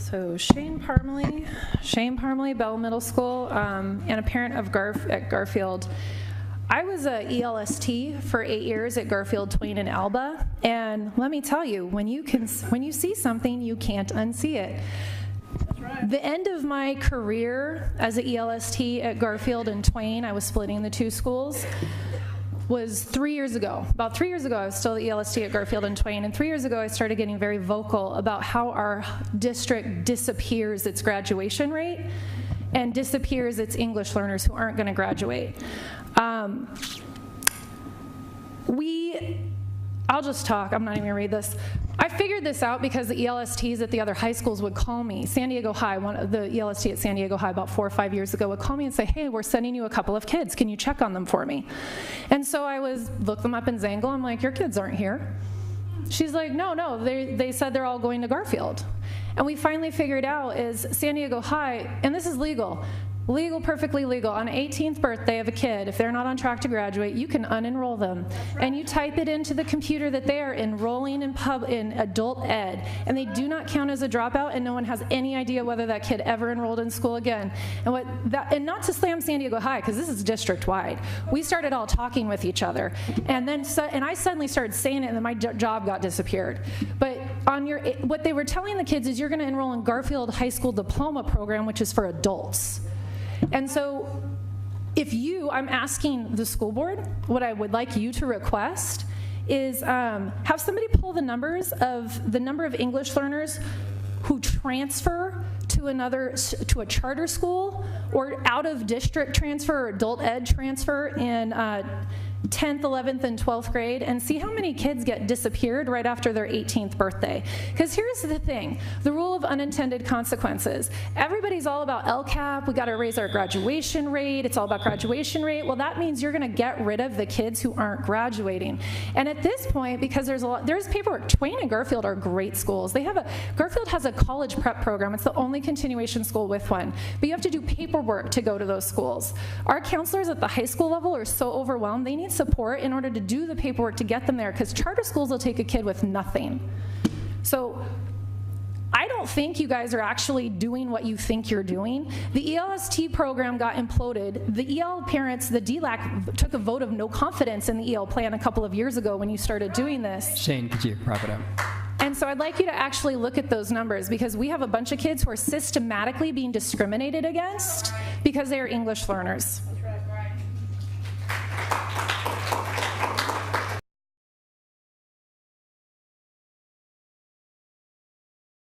So Shane Parmely, Bell Middle School, and a parent of at Garfield. I was a ELST for 8 years at Garfield, Twain, and Alba, and let me tell you, when you see something, you can't unsee it. That's right. The end of my career as an ELST at Garfield and Twain, I was splitting the two schools, was 3 years ago. About 3 years ago, I was still the ELST at Garfield and Twain, and 3 years ago, I started getting very vocal about how our district disappears its graduation rate and disappears its English learners who aren't going to graduate. I'll just talk, I'm not even gonna read this. I figured this out because the ELSTs at the other high schools would call me. San Diego High, the ELST at San Diego High about 4 or 5 years ago would call me and say, hey, we're sending you a couple of kids, can you check on them for me? And so I look them up in Zangle, I'm like, your kids aren't here. She's like, no, they said they're all going to Garfield. And we finally figured out is San Diego High, and this is legal, perfectly legal. On 18th birthday of a kid, if they're not on track to graduate, you can unenroll them. And you type it into the computer that they are enrolling in adult ed, and they do not count as a dropout, and no one has any idea whether that kid ever enrolled in school again. And not to slam San Diego High, because this is district-wide. We started all talking with each other, and I suddenly started saying it, and then my job got disappeared. But what they were telling the kids is you're going to enroll in Garfield High School Diploma Program, which is for adults. And so I'm asking the school board, what I would like you to request is have somebody pull the number of English learners who transfer to a charter school or out of district transfer or adult ed transfer in 10th, 11th, and 12th grade, and see how many kids get disappeared right after their 18th birthday. Because here's the thing, the rule of unintended consequences. Everybody's all about LCAP, we gotta raise our graduation rate, it's all about graduation rate. Well, that means you're gonna get rid of the kids who aren't graduating. And at this point, because there's paperwork, Twain and Garfield are great schools. Garfield has a college prep program, it's the only continuation school with one, but you have to do paperwork to go to those schools. Our counselors at the high school level are so overwhelmed, they need support in order to do the paperwork to get them there, because charter schools will take a kid with nothing. So I don't think you guys are actually doing what you think you're doing. The ELST program got imploded. The EL parents, the DLAC, took a vote of no confidence in the EL plan a couple of years ago when you started doing this. Shane, could you wrap it up? And so I'd like you to actually look at those numbers, because we have a bunch of kids who are systematically being discriminated against because they are English learners.